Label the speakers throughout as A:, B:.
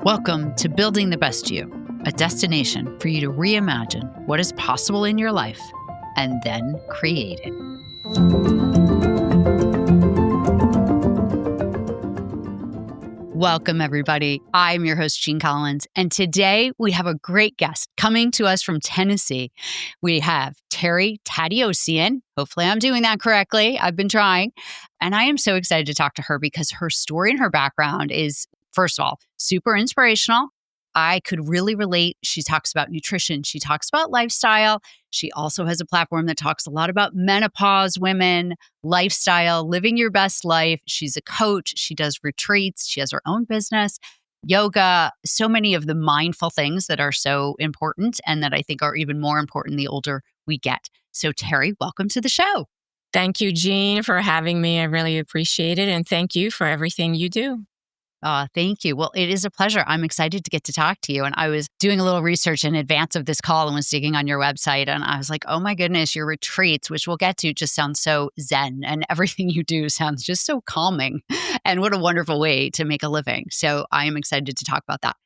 A: Welcome to Building the Best You, a destination for you to reimagine what is possible in your life and then create it. Welcome, everybody. I'm your host, Jeanne Collins, and today we have a great guest coming to us from Tennessee. We have Terry Tateossian. Hopefully I'm doing that correctly. I've been trying. And I am so excited to talk to her because her story and her background is, first of all, super inspirational. I could really relate. She talks about nutrition. She talks about lifestyle. She also has a platform that talks a lot about menopause women, lifestyle, living your best life. She's a coach. She does retreats. She has her own business, yoga, so many of the mindful things that are so important and that I think are even more important the older we get. So Terry, welcome to the show.
B: Thank you, Jeanne, for having me. I really appreciate it. And thank you for everything you do.
A: Thank you. Well, it is a pleasure. I'm excited to get to talk to you. And I was doing a little research in advance of this call and was digging on your website. And I was like, oh my goodness, your retreats, which we'll get to, just sounds so zen. And everything you do sounds just so calming. And what a wonderful way to make a living. So I am excited to talk about that.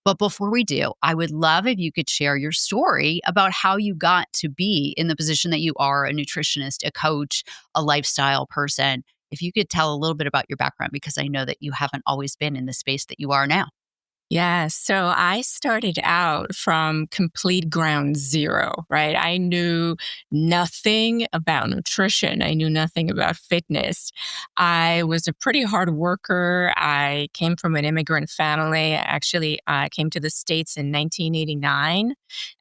A: But before we do, I would love if you could share your story about how you got to be in the position that you are, a nutritionist, a coach, a lifestyle person. If you could tell a little bit about your background, because I know that you haven't always been in the space that you are now.
B: Yeah, so I started out from complete ground zero, right? I knew nothing about nutrition. I knew nothing about fitness. I was a pretty hard worker. I came from an immigrant family. Actually, I came to the States in 1989.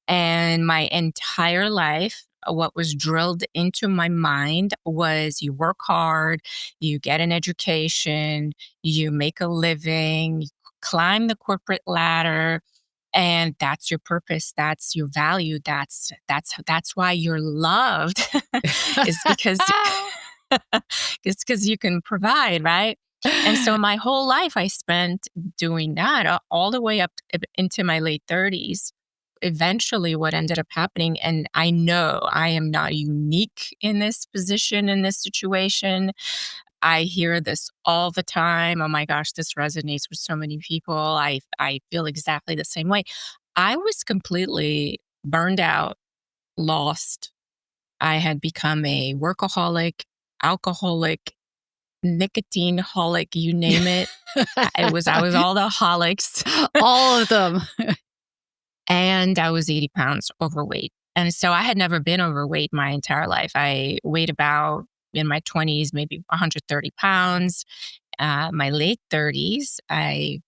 B: And my entire life, what was drilled into my mind was you work hard, you get an education, you make a living, you climb the corporate ladder, and that's your purpose, that's your value, that's why you're loved. It's because it's because you can provide, right? And so my whole life I spent doing that all the way up into my late 30s. Eventually what ended up happening, and I know I am not unique in this position, in this situation. I hear this all the time. Oh my gosh, this resonates with so many people. I feel exactly the same way. I was completely burned out, lost. I had become a workaholic, alcoholic, nicotine holic, you name it. I was all the holics.
A: All of them.
B: And I was 80 pounds overweight. And so I had never been overweight my entire life. I weighed about in my 20s, maybe 130 pounds. My late 30s, I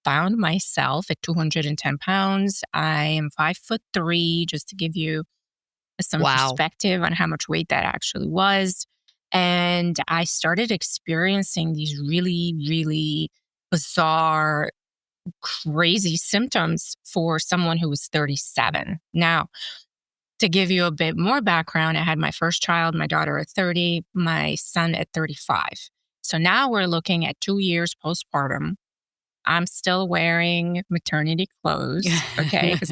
B: found myself at 210 pounds. I am 5'3", just to give you some
A: Wow.
B: perspective on how much weight that actually was. And I started experiencing these really, really bizarre, crazy symptoms for someone who was 37. Now, to give you a bit more background, I had my first child, my daughter at 30, my son at 35. So now we're looking at 2 years postpartum. I'm still wearing maternity clothes, okay, because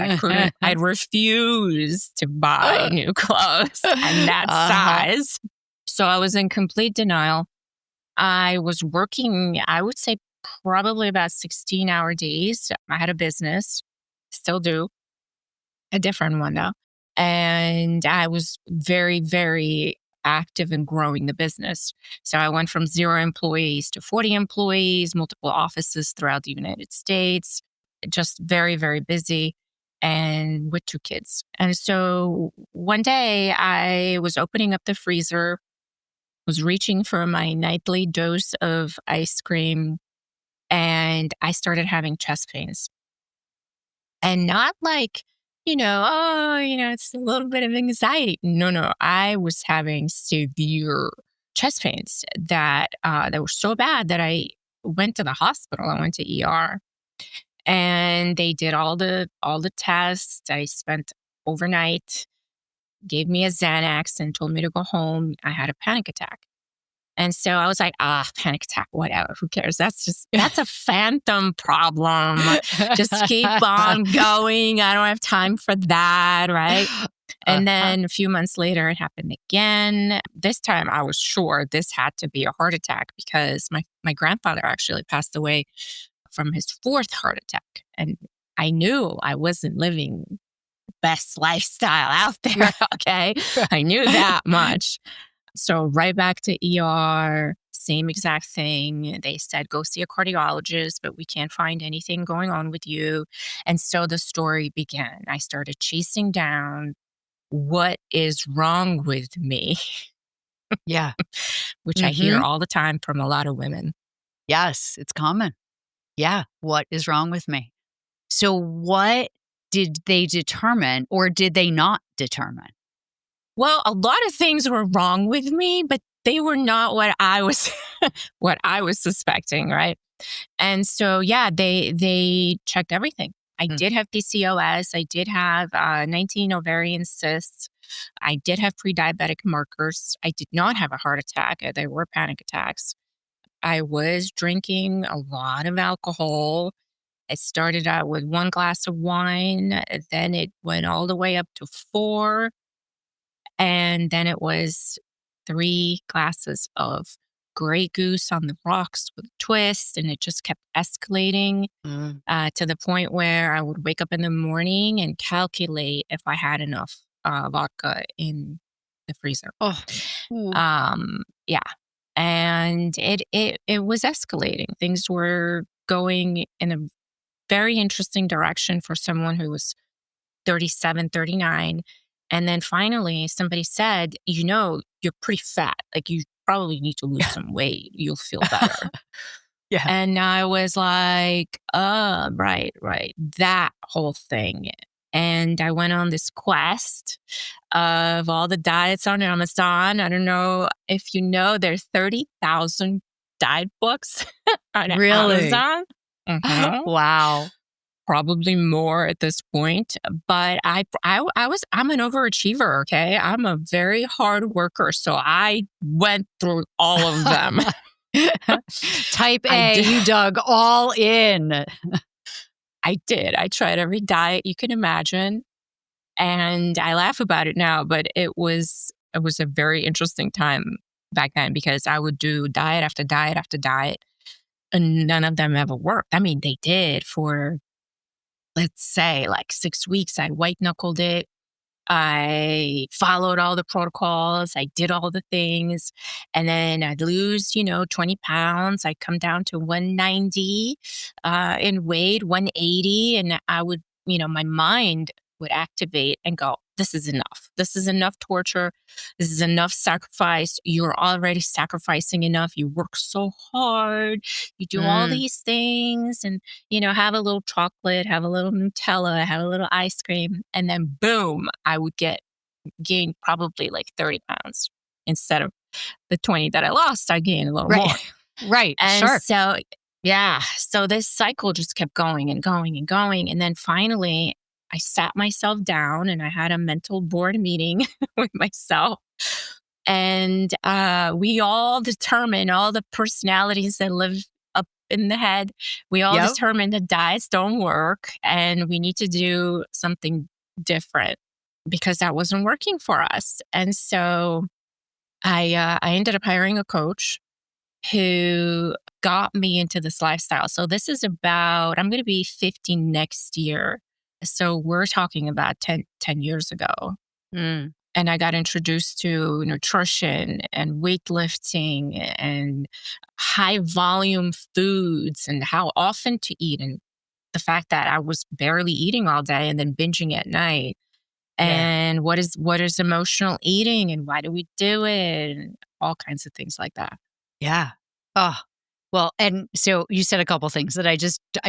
B: I'd refuse to buy new clothes and that size. So I was in complete denial. I was working, I would say probably about 16-hour days. I had a business, still do, a different one though. And I was very, very active in growing the business. So I went from 0 employees to 40 employees, multiple offices throughout the United States, just very, very busy and with 2 kids. And so one day I was opening up the freezer, was reaching for my nightly dose of ice cream, and I started having chest pains. And not like, it's a little bit of anxiety. No, I was having severe chest pains that were so bad that I went to the hospital. I went to ER, and they did all the tests. I spent overnight, gave me a Xanax, and told me to go home. I had a panic attack. And so I was like, panic attack, whatever, who cares? That's a phantom problem. Just keep on going. I don't have time for that, right? And then a few months later, it happened again. This time I was sure this had to be a heart attack because my grandfather actually passed away from his fourth heart attack. And I knew I wasn't living the best lifestyle out there. Okay. I knew that much. So right back to ER, same exact thing. They said, go see a cardiologist, but we can't find anything going on with you. And so the story began. I started chasing down what is wrong with me,
A: Yeah.
B: which I hear
A: Hmm.
B: all the time from a lot of women.
A: Yes, it's common. Yeah. What is wrong with me? So, what did they determine or did they not determine?
B: Well, a lot of things were wrong with me, but they were not what I was what I was suspecting, right? And so yeah, they checked everything. I
A: Mm.
B: did have PCOS, I did have 19 ovarian cysts. I did have pre-diabetic markers. I did not have a heart attack. They were panic attacks. I was drinking a lot of alcohol. It started out with 1 glass of wine, then it went all the way up to 4, and then it was 3 glasses of Grey Goose on the rocks with a twist, and it just kept escalating,
A: Mm.
B: to the point where I would wake up in the morning and calculate if I had enough, vodka in the freezer.
A: Oh. Ooh.
B: Yeah, and it was escalating. Things were going in a very interesting direction for someone who was 37, 39. And then finally, somebody said, you're pretty fat. Like, you probably need to lose some weight. You'll feel better.
A: Yeah.
B: And I was like, right, that whole thing. And I went on this quest of all the diets on Amazon. I don't know if you know, there's 30,000 diet books on
A: Really?
B: Amazon. Mhm.
A: Wow.
B: Probably more at this point, but I'm an overachiever, okay? I'm a very hard worker, so I went through all of them.
A: Type
B: I
A: A,
B: did.
A: you dug all in.
B: I did. I tried every diet you can imagine, and I laugh about it now, but it was a very interesting time back then because I would do diet after diet after diet, and none of them ever worked. I mean, they did for, let's say, like 6 weeks. I white knuckled it. I followed all the protocols. I did all the things. And then I'd lose, 20 pounds. I'd come down to 190 in weight, 180. And I would, my mind would activate and go, this is enough. This is enough torture. This is enough sacrifice. You're already sacrificing enough. You work so hard. You do all
A: Mm.
B: these things and, have a little chocolate, have a little Nutella, have a little ice cream. And then boom, I would gain probably like 30 pounds instead of the 20 that I lost. I gained a little
A: Right.
B: more.
A: Right.
B: And
A: Sure.
B: so, yeah, so this cycle just kept going and going and going. And then finally, I sat myself down and I had a mental board meeting with myself. And we all determined, all the personalities that live up in the head, we all
A: Yep.
B: determined that diets don't work and we need to do something different because that wasn't working for us. And so I ended up hiring a coach who got me into this lifestyle. So this is about, I'm going to be 50 next year. So we're talking about ten years ago.
A: Mm.
B: And I got introduced to nutrition and weightlifting and high volume foods and how often to eat. And the fact that I was barely eating all day and then binging at night.
A: Yeah.
B: And what is emotional eating and why do we do it? And all kinds of things like that.
A: Yeah. Oh, well, and so you said a couple things that I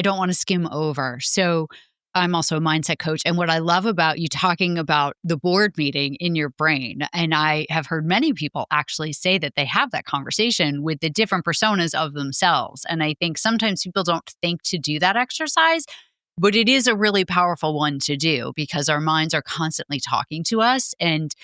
A: don't want to skim over. So I'm also a mindset coach. And what I love about you talking about the board meeting in your brain, and I have heard many people actually say that they have that conversation with the different personas of themselves. And I think sometimes people don't think to do that exercise, but it is a really powerful one to do because our minds are constantly talking to us. And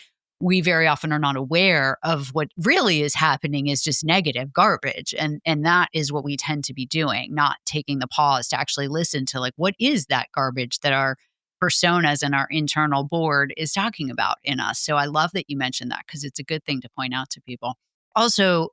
A: we very often are not aware of what really is happening is just negative garbage. And that is what we tend to be doing, not taking the pause to actually listen to like, what is that garbage that our personas and our internal board is talking about in us. So I love that you mentioned that because it's a good thing to point out to people. Also,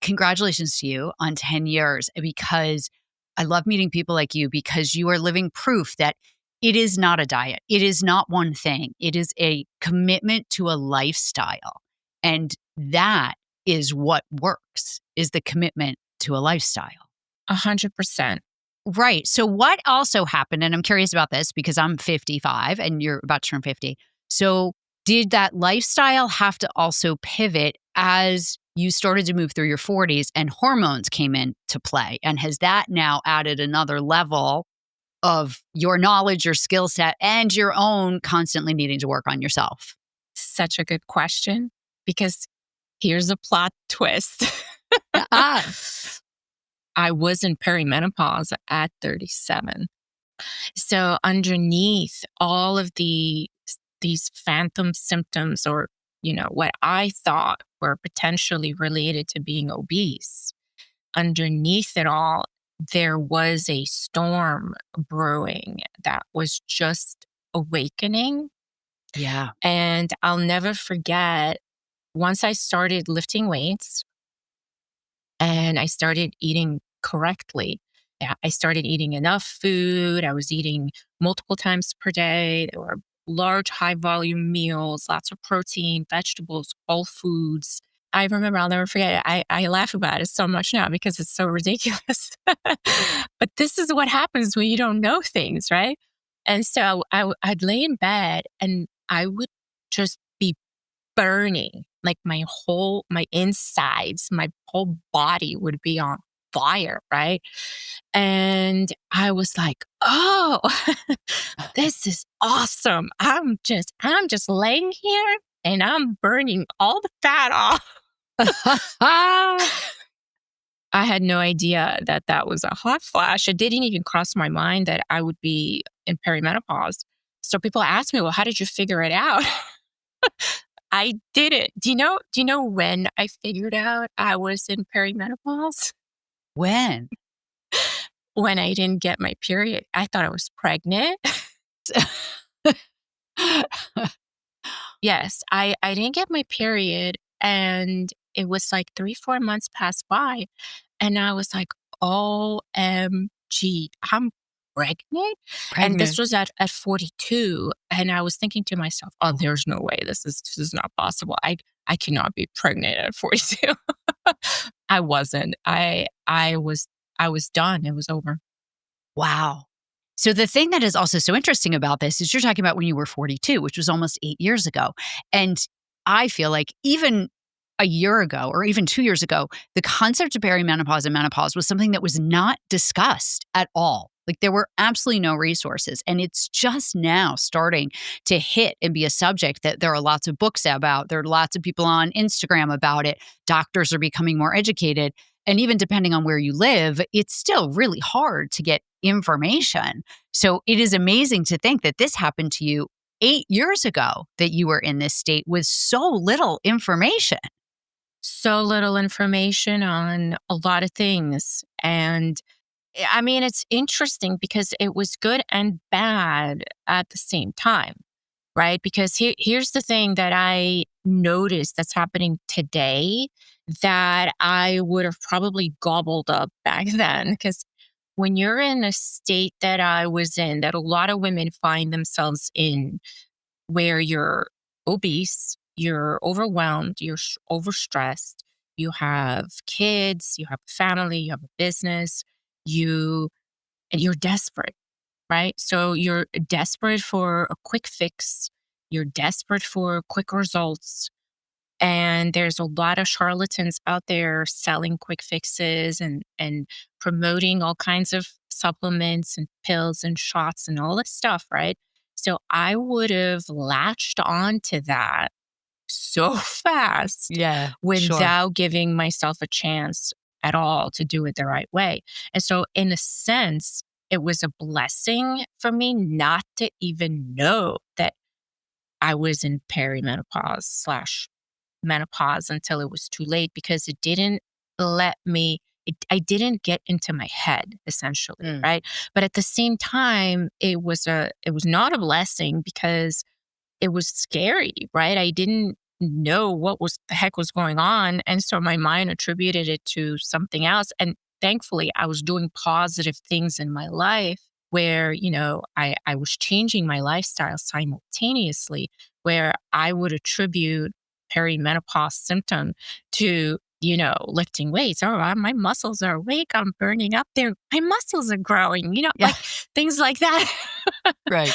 A: congratulations to you on 10 years because I love meeting people like you because you are living proof that it is not a diet. It is not one thing. It is a commitment to a lifestyle. And that is what works, is the commitment to a lifestyle.
B: 100%.
A: Right. So what also happened, and I'm curious about this because I'm 55 and you're about to turn 50. So did that lifestyle have to also pivot as you started to move through your 40s and hormones came into play? And has that now added another level of your knowledge, your skill set, and your own constantly needing to work on yourself?
B: Such a good question, because here's a plot twist.
A: Ah,
B: I was in perimenopause at 37. So underneath all of these phantom symptoms, or what I thought were potentially related to being obese, underneath it all, there was a storm brewing that was just awakening.
A: yeah.
B: And I'll never forget, once I started lifting weights and I started eating correctly. Yeah, I started eating enough food. I was eating multiple times per day. There were large, high volume meals, lots of protein, vegetables, whole foods. I remember, I'll never forget it. I laugh about it so much now because it's so ridiculous. But this is what happens when you don't know things, right? And so I'd lay in bed and I would just be burning. Like my insides, my whole body would be on fire, right? And I was like, oh, this is awesome. I'm just laying here and I'm burning all the fat off. I had no idea that that was a hot flash. It didn't even cross my mind that I would be in perimenopause. So people ask me, well, how did you figure it out? I didn't. Do you know when I figured out I was in perimenopause?
A: When?
B: When I didn't get my period. I thought I was pregnant. Yes, I didn't get my period, and it was like 3, 4 months passed by, and I was like, "OMG, I'm pregnant?" And this
A: Pregnant.
B: was at 42, and I was thinking to myself, "Oh, there's no way. This is not possible. I cannot be pregnant at 42." I wasn't. I was done. It was over.
A: Wow. So the thing that is also so interesting about this is you're talking about when you were 42, which was almost 8 years ago. And I feel like even a year ago or even 2 years ago, the concept of perimenopause and menopause was something that was not discussed at all. Like there were absolutely no resources. And it's just now starting to hit and be a subject that there are lots of books about. There are lots of people on Instagram about it. Doctors are becoming more educated. And even depending on where you live, it's still really hard to get information. So it is amazing to think that this happened to you 8 years ago, that you were in this state with so little information.
B: So little information on a lot of things. And I mean, it's interesting because it was good and bad at the same time, right? Because here's the thing that I noticed that's happening today that I would have probably gobbled up back then. Because when you're in a state that I was in, that a lot of women find themselves in, where you're obese, you're overwhelmed, you're overstressed, you have kids, you have a family, you have a business, you and you're desperate, right? So you're desperate for a quick fix, you're desperate for quick results. And there's a lot of charlatans out there selling quick fixes and promoting all kinds of supplements and pills and shots and all this stuff, right? So I would have latched on to that so fast
A: Yeah, sure.
B: without giving myself a chance at all to do it the right way. And so, in a sense, it was a blessing for me not to even know that I was in perimenopause slash menopause until it was too late, because it didn't let me I didn't get into my head, essentially,
A: Mm.
B: right? But at the same time, it was not a blessing because it was scary, right? I didn't know what was the heck was going on, and so my mind attributed it to something else. And thankfully, I was doing positive things in my life where, I was changing my lifestyle simultaneously, where I would attribute perimenopause symptom to, lifting weights. Oh, my muscles are awake. I'm burning up there. My muscles are growing,
A: Yeah.
B: like things like that.
A: Right.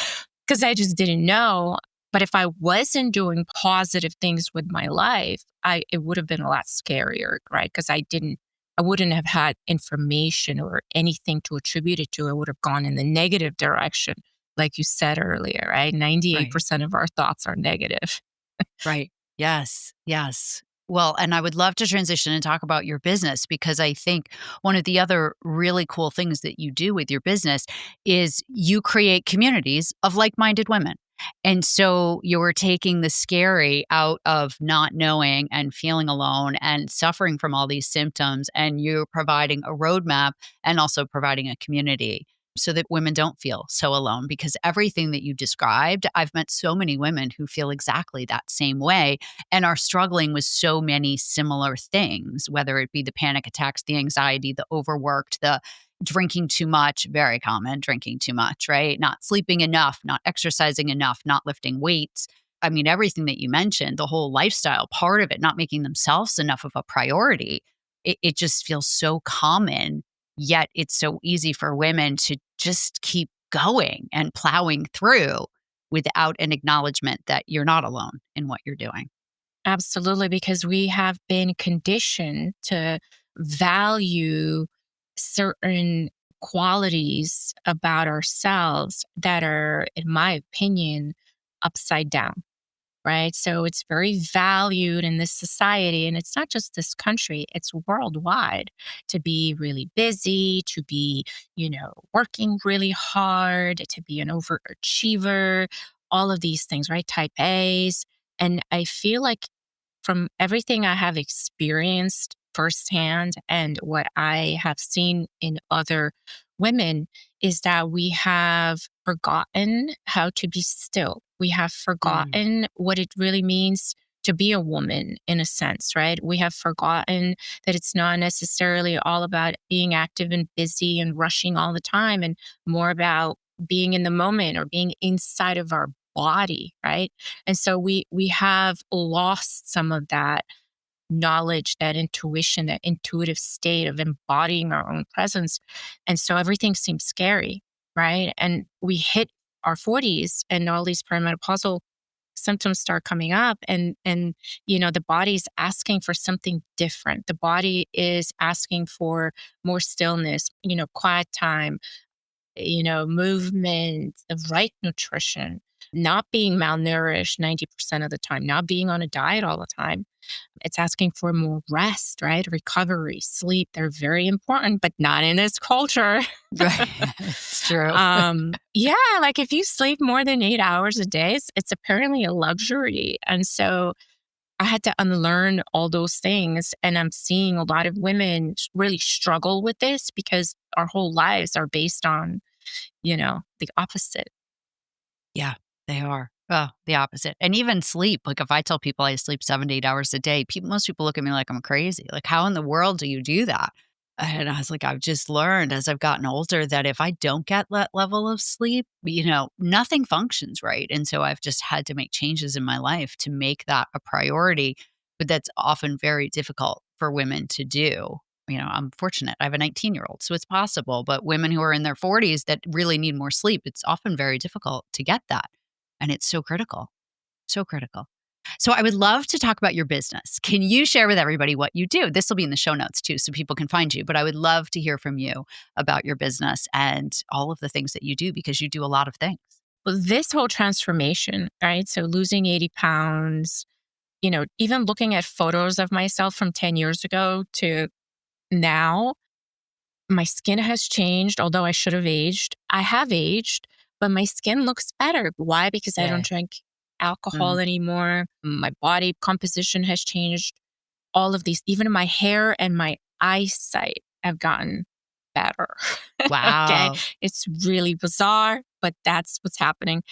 B: Because I just didn't know. But if I wasn't doing positive things with my life, it would have been a lot scarier, right? Because I wouldn't have had information or anything to attribute it to. I would have gone in the negative direction, like you said earlier, right?
A: Right.
B: 98% of our thoughts are negative.
A: Right. Yes. Yes. Well, and I would love to transition and talk about your business because I think one of the other really cool things that you do with your business is you create communities of like minded women. And so you're taking the scary out of not knowing and feeling alone and suffering from all these symptoms. And you're providing a roadmap and also providing a community so that women don't feel so alone because everything that you described, I've met so many women who feel exactly that same way and are struggling with so many similar things, whether it be the panic attacks, the anxiety, the overworked, the drinking too much, very common, drinking too much, right? Not sleeping enough, not exercising enough, not lifting weights. I mean, everything that you mentioned, the whole lifestyle part of it, not making themselves enough of a priority, it just feels so common. Yet it's so easy for women to just keep going and plowing through without an acknowledgement that you're not alone in what you're doing.
B: Absolutely, because we have been conditioned to value certain qualities about ourselves that are, in my opinion, upside down, right? So it's very valued in this society, and it's not just this country, it's worldwide to be really busy, to be, working really hard, to be an overachiever, all of these things, right? Type A's. And I feel like from everything I have experienced firsthand and what I have seen in other women is that we have forgotten how to be still. We have
A: Mm,
B: forgotten what it really means to be a woman in a sense, right? We have forgotten that it's not necessarily all about being active and busy and rushing all the time and more about being in the moment or being inside of our body, right? And so we have lost some of that knowledge, that intuition, that intuitive state of embodying our own presence. And so everything seems scary, right? And we hit our 40s and all these perimenopausal symptoms start coming up and the body's asking for something different. The body is asking for more stillness, quiet time, movement, the right nutrition, not being malnourished 90% of the time, not being on a diet all the time. It's asking for more rest, right? Recovery, sleep. They're very important, but not in this culture.
A: right. It's true.
B: Yeah, like if you sleep more than 8 hours a day, it's apparently a luxury. And so I had to unlearn all those things. And I'm seeing a lot of women really struggle with this because our whole lives are based on the opposite.
A: Yeah, they are. Oh, the opposite. And even sleep. Like if I tell people I sleep 7 to 8 hours a day, most people look at me like I'm crazy. Like, how in the world do you do that? And I was like, I've just learned as I've gotten older that if I don't get that level of sleep, nothing functions right. And so I've just had to make changes in my life to make that a priority. But that's often very difficult for women to do. I'm fortunate. I have a 19-year-old, so it's possible. But women who are in their 40s that really need more sleep, it's often very difficult to get that. And it's so critical, so critical. So I would love to talk about your business. Can you share with everybody what you do? This will be in the show notes too, so people can find you. But I would love to hear from you about your business and all of the things that you do because you do a lot of things.
B: Well, this whole transformation, right? So losing 80 pounds, even looking at photos of myself from 10 years ago to now, my skin has changed, although I should have aged. I have aged, but my skin looks better. Why? Because I don't
A: Yeah.
B: drink alcohol
A: Mhm.
B: anymore. My body composition has changed. All of these, even my hair and my eyesight have gotten better. Okay.
A: Wow.
B: It's really bizarre, but that's what's happening.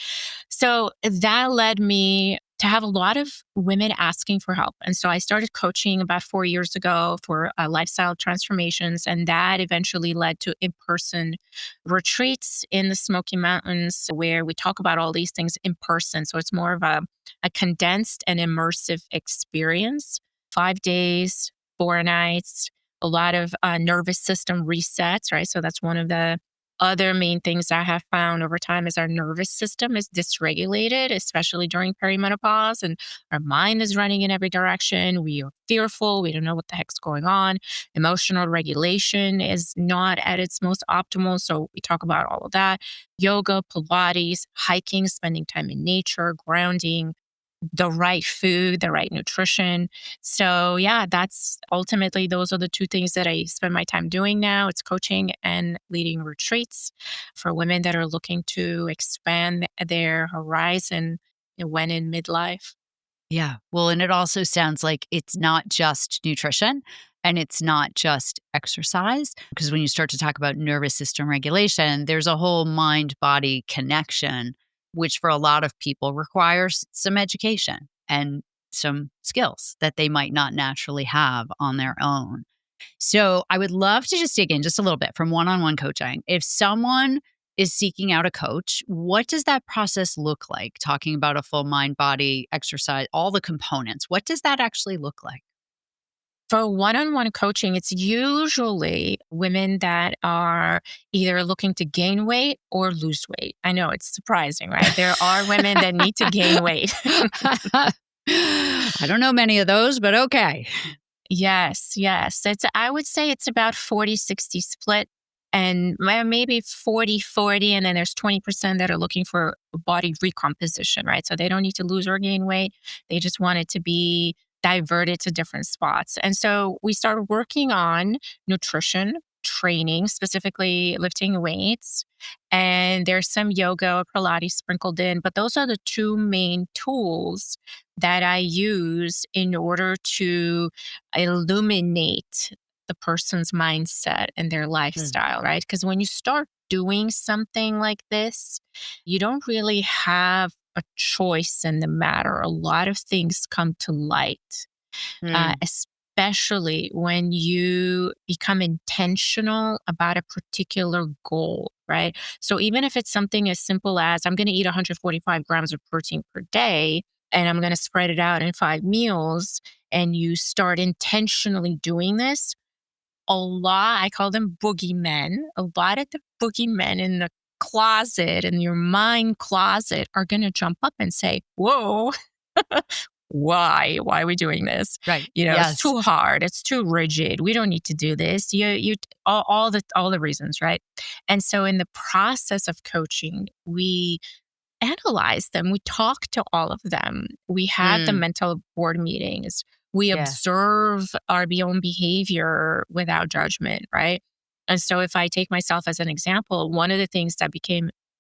B: So that led me to have a lot of women asking for help. And so I started coaching about 4 years ago for lifestyle transformations. And that eventually led to in person retreats in the Smoky Mountains where we talk about all these things in person. So it's more of a condensed and immersive experience, 5 days, 4 nights, a lot of nervous system resets, right? So that's one of the other main things I have found over time is our nervous system is dysregulated, especially during perimenopause, and our mind is running in every direction. We are fearful. We don't know what the heck's going on. Emotional regulation is not at its most optimal. So we talk about all of that. Yoga, Pilates, hiking, spending time in nature, grounding, the right food, the right nutrition. So, yeah, that's ultimately those are the two things that I spend my time doing now. It's coaching and leading retreats for women that are looking to expand their horizon when in midlife.
A: Yeah. Well, and it also sounds like it's not just nutrition and it's not just exercise. Because when you start to talk about nervous system regulation, there's a whole mind body connection, which for a lot of people requires some education and some skills that they might not naturally have on their own. So I would love to just dig in just a little bit from one-on-one coaching. If someone is seeking out a coach, what does that process look like? Talking about a full mind, body, exercise, all the components. What does that actually look like?
B: For one on one coaching, it's usually women that are either looking to gain weight or lose weight. I know it's surprising, right? There are women that need to gain weight.
A: I don't know many of those, but okay.
B: Yes, yes. I would say it's about 40-60 split and maybe 40-40, and then there's 20% that are looking for body recomposition, right? So they don't need to lose or gain weight. They just want it to be diverted to different spots. And so we started working on nutrition, training, specifically lifting weights. And there's some yoga or Pilates sprinkled in, but those are the two main tools that I use in order to illuminate the person's mindset and their
A: Mm.
B: lifestyle, right? Because when you start doing something like this, you don't really have a choice in the matter. A lot of things come to light,
A: Mm.
B: especially when you become intentional about a particular goal, right? So even if it's something as simple as I'm going to eat 145 grams of protein per day and I'm going to spread it out in 5 meals, and you start intentionally doing this, a lot, I call them boogeymen, a lot of the boogeymen in the closet, in your mind closet, are going to jump up and say, whoa, why are we doing this?
A: Right.
B: It's
A: Yes.
B: too hard, it's too rigid, we don't need to do this. All the reasons, right? And so in the process of coaching, we analyze them. We talk to all of them. We had the
A: Mm.
B: mental board meetings. We
A: Yeah.
B: observe our own behavior without judgment, right? And so if I take myself as an example, one of the things that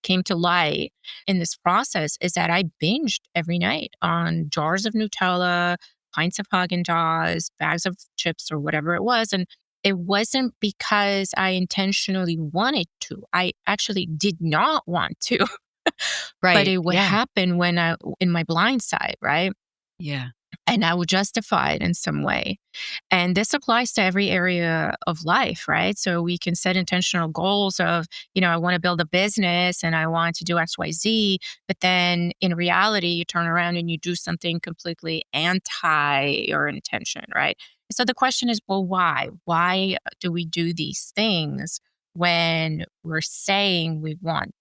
B: came to light in this process is that I binged every night on jars of Nutella, pints of Haagen-Dazs, bags of chips or whatever it was. And it wasn't because I intentionally wanted to. I actually did not want to. But
A: Right.
B: it would
A: Yeah.
B: happen when in my blind side, right?
A: Yeah.
B: And I would justify it in some way. And this applies to every area of life, right? So we can set intentional goals of, I want to build a business and I want to do XYZ. But then in reality, you turn around and you do something completely anti your intention, right? So the question is, well, why? Why do we do these things when we're saying we want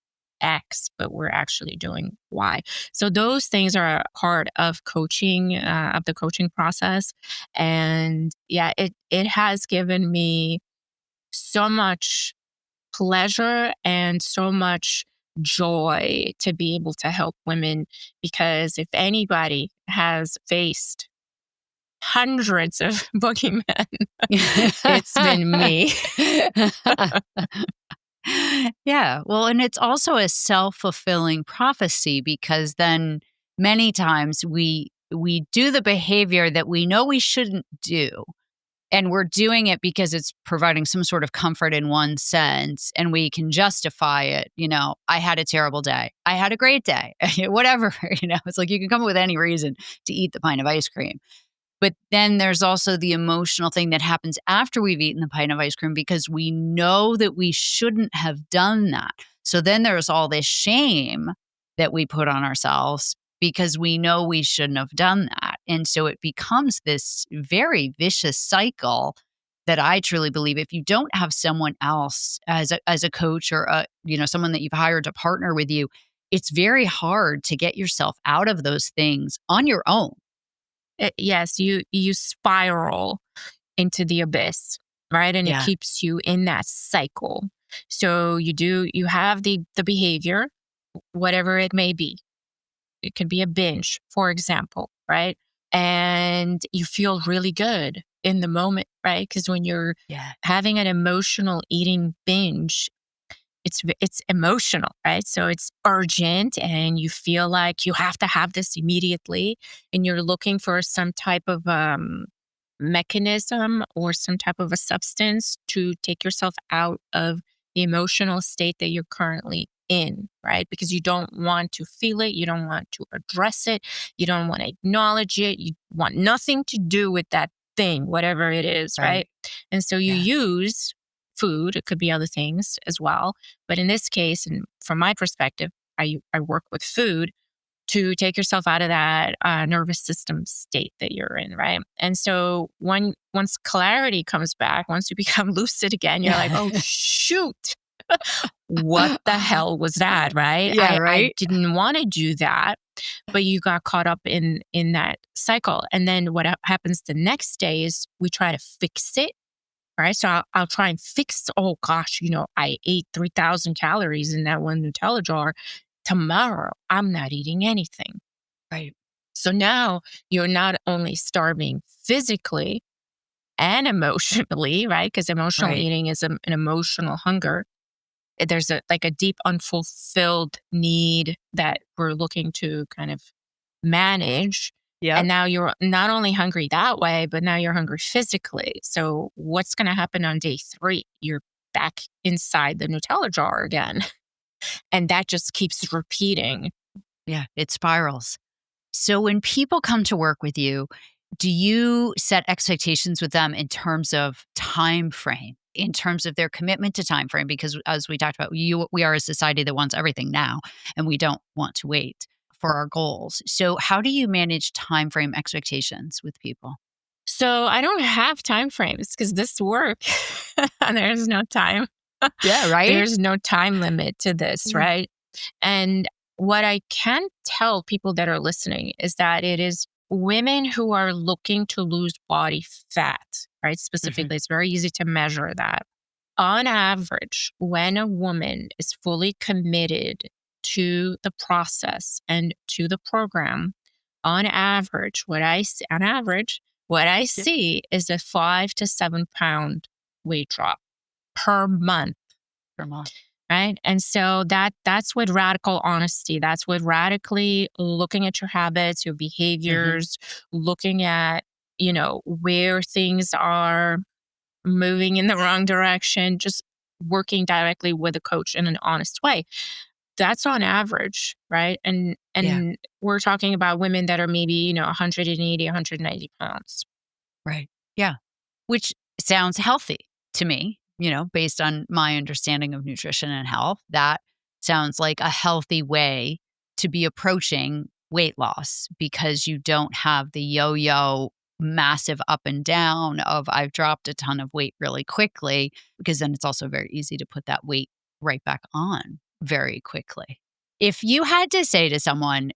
B: X, but we're actually doing Y? So those things are a part of coaching, of the coaching process. And yeah, it has given me so much pleasure and so much joy to be able to help women, because if anybody has faced hundreds of boogeymen, it's been me.
A: Yeah. Well, and it's also a self-fulfilling prophecy because then many times we do the behavior that we know we shouldn't do, And we're doing it because it's providing some sort of comfort in one sense, and we can justify it. I had a terrible day. I had a great day. Whatever, it's like you can come up with any reason to eat the pint of ice cream. But then there's also the emotional thing that happens after we've eaten the pint of ice cream because we know that we shouldn't have done that. So then there's all this shame that we put on ourselves because we know we shouldn't have done that. And so it becomes this very vicious cycle that I truly believe if you don't have someone else as a coach or someone that you've hired to partner with you, it's very hard to get yourself out of those things on your own.
B: Yes, you spiral into the abyss, right? And it
A: Yeah.
B: keeps you in that cycle. So you have the behavior, whatever it may be. It could be a binge, for example, right? And you feel really good in the moment, right? Because when you're
A: Yeah.
B: having an emotional eating binge, it's emotional, right? So it's urgent and you feel like you have to have this immediately, and you're looking for some type of mechanism or some type of a substance to take yourself out of the emotional state that you're currently in, right? Because you don't want to feel it, you don't want to address it, you don't want to acknowledge it, you want nothing to do with that thing, whatever it is,
A: Right.
B: right? And so you
A: Yeah.
B: use food, it could be other things as well. But in this case, and from my perspective, I work with food to take yourself out of that nervous system state that you're in, right? And so once clarity comes back, once you become lucid again, you're like, oh shoot, what the hell was that, right?
A: Yeah,
B: I
A: right?
B: didn't want to do that, but you got caught up in that cycle. And then what happens the next day is we try to fix it. Right. So I'll try and fix, oh gosh, I ate 3,000 calories in that one Nutella jar. Tomorrow, I'm not eating anything.
A: Right.
B: So now you're not only starving physically and emotionally, right? Because emotional
A: Right.
B: eating is an emotional hunger. There's a deep unfulfilled need that we're looking to kind of manage. And
A: Yep.
B: now you're not only hungry that way, but now you're hungry physically. So what's going to happen on day 3? You're back inside the Nutella jar again. And that just keeps repeating.
A: Yeah. It spirals. So when people come to work with you, do you set expectations with them in terms of time frame, in terms of their commitment to time frame? Because as we talked about, we are a society that wants everything now, and we don't want to wait for our goals. So how do you manage time frame expectations with people?
B: So I don't have time frames because this work, there's no time.
A: Yeah, right?
B: There's no time limit to this,
A: Yeah.
B: right? And what I can tell people that are listening is that it is women who are looking to lose body fat, right?
A: Mhm.
B: Specifically, it's very easy to measure that. On average, when a woman is fully committed to the process and to the program, on average, what I
A: Yep.
B: see is a 5 to 7 pound weight drop per month.
A: Per month.
B: Right. And so that's with radical honesty. That's with radically looking at your habits, your
A: Mhm.
B: behaviors, looking at, where things are moving in the wrong direction, just working directly with a coach in an honest way. That's on average, right? And
A: Yeah.
B: and we're talking about women that are maybe, 180, 190 pounds.
A: Right. Yeah. Which sounds healthy to me, based on my understanding of nutrition and health. That sounds like a healthy way to be approaching weight loss because you don't have the yo yo massive up and down of I've dropped a ton of weight really quickly, because then it's also very easy to put that weight right back on very quickly. If you had to say to someone,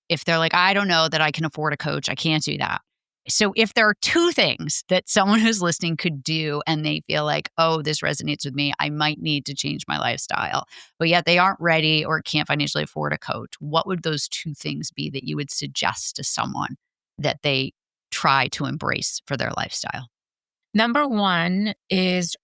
A: if they're like, I don't know that I can afford a coach, I can't do that. So if there are two things that someone who's listening could do and they feel like, oh, this resonates with me, I might need to change my lifestyle, but yet they aren't ready or can't financially afford a coach, what would those two things be that you would suggest to someone that they try to embrace for their lifestyle?
B: Number one is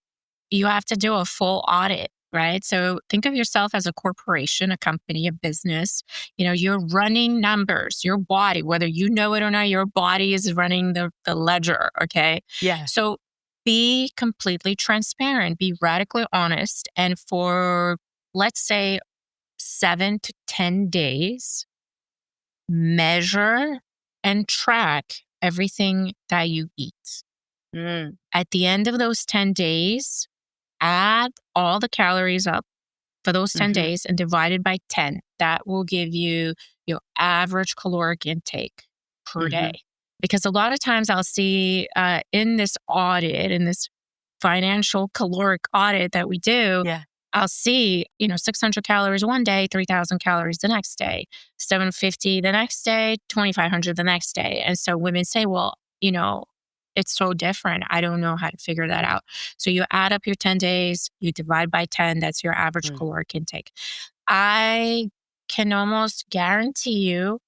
B: you have to do a full audit right? So think of yourself as a corporation, a company, a business. You're running numbers, your body, whether you know it or not, your body is running the ledger, okay?
A: Yeah.
B: So be completely transparent, be radically honest. And for, let's say, 7 to 10 days, measure and track everything that you eat.
A: Mm.
B: At the end of those 10 days, add all the calories up for those 10
A: Hmm.
B: days and divide it by 10. That will give you your average caloric intake per day.
A: Hmm.
B: Because a lot of times I'll see in this audit, in this financial caloric audit that we do,
A: Yeah.
B: I'll see, 600 calories one day, 3,000 calories the next day, 750 the next day, 2,500 the next day. And so women say, well, it's so different. I don't know how to figure that out. So you add up your 10 days, you divide by 10, that's your average
A: Mm.
B: caloric intake. I can almost guarantee you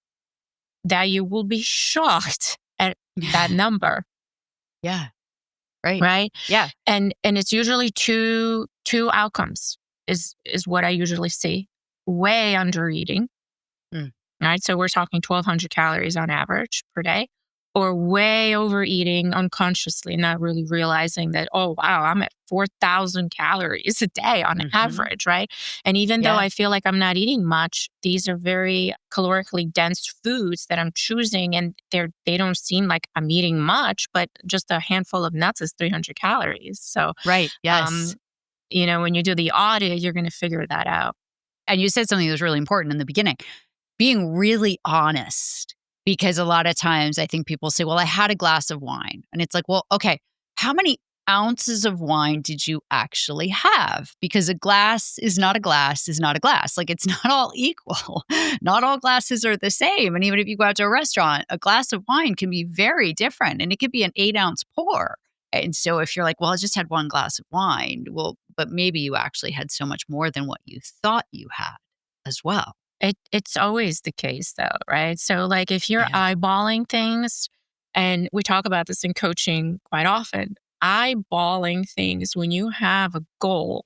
B: that you will be shocked at that number,
A: Yeah. Right.
B: right?
A: Yeah.
B: And it's usually two outcomes is what I usually see. Way under eating,
A: Mm.
B: right? So we're talking 1,200 calories on average per day, or way overeating unconsciously, not really realizing that, oh, wow, I'm at 4,000 calories a day on
A: Hmm.
B: average, right? And even though
A: Yeah.
B: I feel like I'm not eating much, these are very calorically dense foods that I'm choosing, and they don't seem like I'm eating much, but just a handful of nuts is 300 calories. So,
A: Right.
B: um,
A: Yes.
B: when you do the audit, you're going to figure that out.
A: And you said something that was really important in the beginning, being really honest. Because a lot of times I think people say, well, I had a glass of wine. And it's like, well, okay, how many ounces of wine did you actually have? Because a glass is not a glass is not a glass. Like it's not all equal. Not all glasses are the same. And even if you go out to a restaurant, a glass of wine can be very different and it could be an 8-ounce pour. And so if you're like, well, I just had one glass of wine, well, but maybe you actually had so much more than what you thought you had as well.
B: It's always the case though, right? So like if you're
A: Yeah.
B: eyeballing things, and we talk about this in coaching quite often, eyeballing things when you have a goal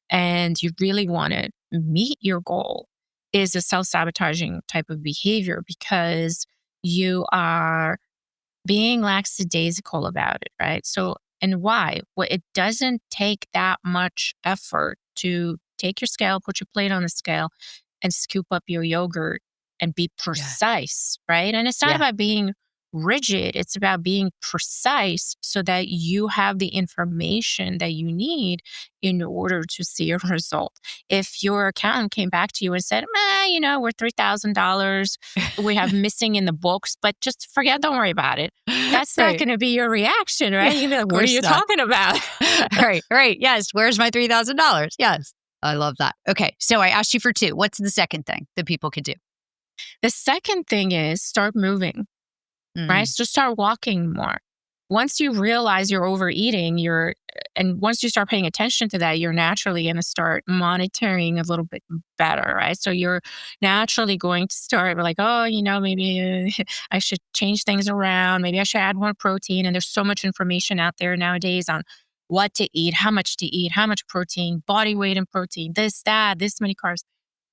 B: and you really want to meet your goal is a self-sabotaging type of behavior because you are being lackadaisical about it, right? So, and why? Well, it doesn't take that much effort to take your scale, put your plate on the scale, and scoop up your yogurt and be
A: Yeah.
B: precise, right? And it's not
A: Yeah.
B: about being rigid, it's about being precise so that you have the information that you need in order to see a result. If your accountant came back to you and said, we're $3,000, we have missing in the books, but just forget, don't worry about it. That's not
A: Right.
B: going to be your reaction,
A: Yeah.
B: right? You're gonna be
A: Of
B: like, what are
A: course
B: you
A: not.
B: talking about?
A: Right. Right. Yes. Where's my $3,000? Yes. I love that. Okay. So I asked you for two. What's the second thing that people could do?
B: The second thing is start moving, right?
A: Mm.
B: So start walking more. Once you realize you're overeating, and once you start paying attention to that, you're naturally going to start monitoring a little bit better, right? So you're naturally going to start like, oh, maybe I should change things around. Maybe I should add more protein. And there's so much information out there nowadays on what to eat, how much protein, body weight and protein, this, that, this many carbs.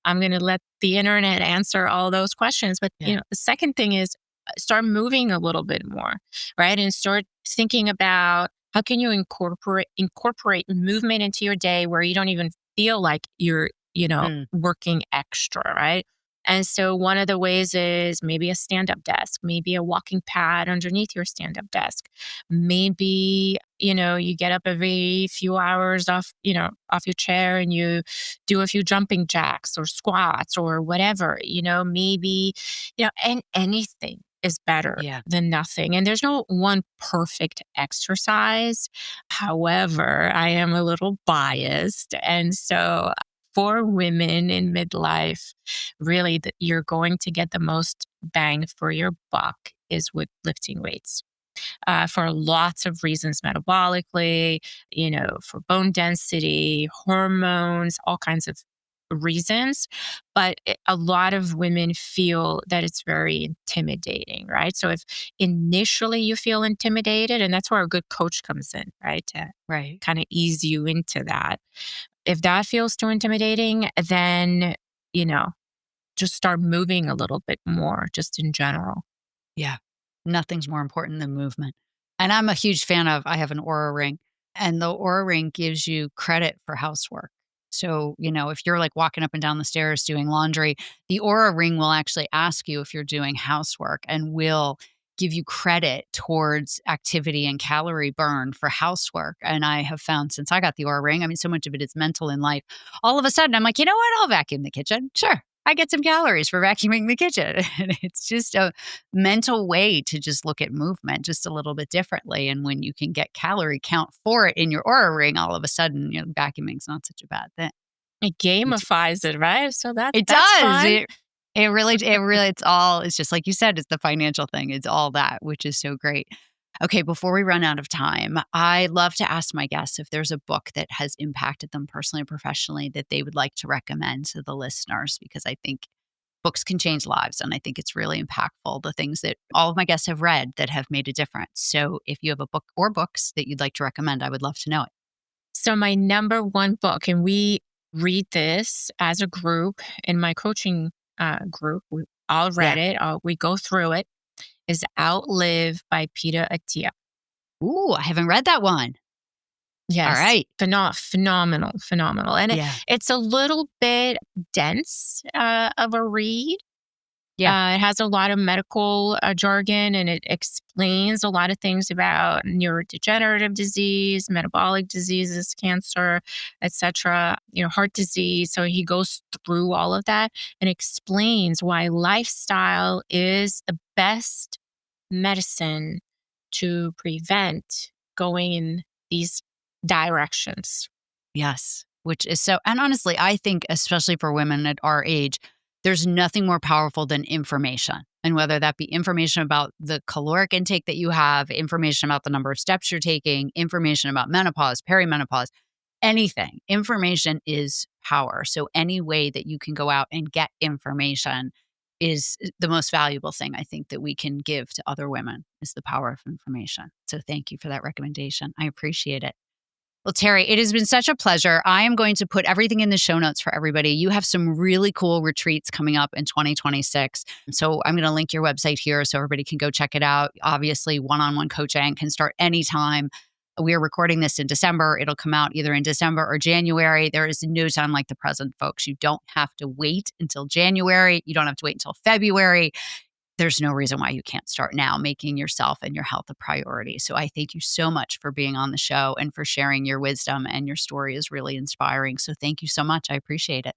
B: I'm going to let the internet answer all those questions. But,
A: Yeah.
B: the second thing is start moving a little bit more, right? And start thinking about how can you incorporate movement into your day where you don't even feel like you're,
A: Mm.
B: working extra, right? And so one of the ways is maybe a stand-up desk, maybe a walking pad underneath your stand-up desk. Maybe, you get up every few hours off your chair and you do a few jumping jacks or squats or whatever, maybe, and anything is better
A: Yeah.
B: than nothing. And there's no one perfect exercise. However, I am a little biased. And so for women in midlife, really you're going to get the most bang for your buck is with lifting weights for lots of reasons metabolically, for bone density, hormones, all kinds of reasons, but a lot of women feel that it's very intimidating, right? So if initially you feel intimidated, and that's where a good coach comes in, right? To
A: Right.
B: kind of ease you into that. If that feels too intimidating, then, you know, just start moving a little bit more just in general.
A: Yeah. Nothing's more important than movement. And I'm a huge fan of I have an Aura ring, and the Aura ring gives you credit for housework. So, if you're like walking up and down the stairs doing laundry, the Aura ring will actually ask you if you're doing housework and will give you credit towards activity and calorie burn for housework. And I have found since I got the Aura ring, I mean, so much of it is mental in life. All of a sudden, I'm like, you know what? I'll vacuum the kitchen. Sure. I get some calories for vacuuming the kitchen. And it's just a mental way to just look at movement just a little bit differently. And when you can get calorie count for it in your Aura ring, all of a sudden, vacuuming's not such a bad thing.
B: It
A: Which
B: gamifies it, right? So
A: it
B: that's
A: does.
B: fun.
A: It really, it's just like you said, it's the financial thing. It's all that, which is so great. Okay, before we run out of time, I love to ask my guests if there's a book that has impacted them personally or professionally that they would like to recommend to the listeners, because I think books can change lives. And I think it's really impactful, the things that all of my guests have read that have made a difference. So if you have a book or books that you'd like to recommend, I would love to know it.
B: So my number one book, and we read this as a group in my coaching group. We all read
A: Yeah.
B: it. We go through it. Is Outlive by Peter Attia.
A: Ooh, I haven't read that one. All
B: Yes,
A: right.
B: phenomenal, phenomenal, and
A: Yeah.
B: it's a little bit dense of a read.
A: Yeah.
B: It has a lot of medical jargon, and it explains a lot of things about neurodegenerative disease, metabolic diseases, cancer, etc. Heart disease. So he goes through all of that and explains why lifestyle is the best medicine to prevent going in these directions.
A: Yes, which is so, and honestly, I think especially for women at our age, there's nothing more powerful than information. And whether that be information about the caloric intake that you have, information about the number of steps you're taking, information about menopause, perimenopause, anything, information is power. So any way that you can go out and get information is the most valuable thing I think that we can give to other women is the power of information. So thank you for that recommendation. I appreciate it. Well, Terry, it has been such a pleasure. I am going to put everything in the show notes for everybody. You have some really cool retreats coming up in 2026. So I'm going to link your website here so everybody can go check it out. Obviously, one-on-one coaching can start anytime. We are recording this in December. It'll come out either in December or January. There is no time like the present, folks. You don't have to wait until January. You don't have to wait until February. There's no reason why you can't start now making yourself and your health a priority. So I thank you so much for being on the show and for sharing your wisdom, and your story is really inspiring. So thank you so much. I appreciate it.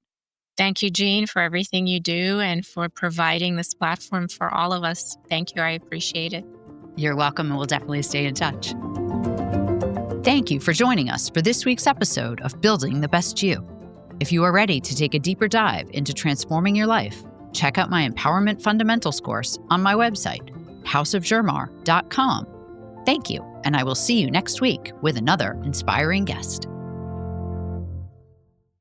B: Thank you, Jeanne, for everything you do and for providing this platform for all of us. Thank you. I appreciate it.
A: You're welcome, and we'll definitely stay in touch. Thank you for joining us for this week's episode of Building the Best You. If you are ready to take a deeper dive into transforming your life, check out my Empowerment Fundamentals course on my website, houseofgermar.com. Thank you, and I will see you next week with another inspiring guest.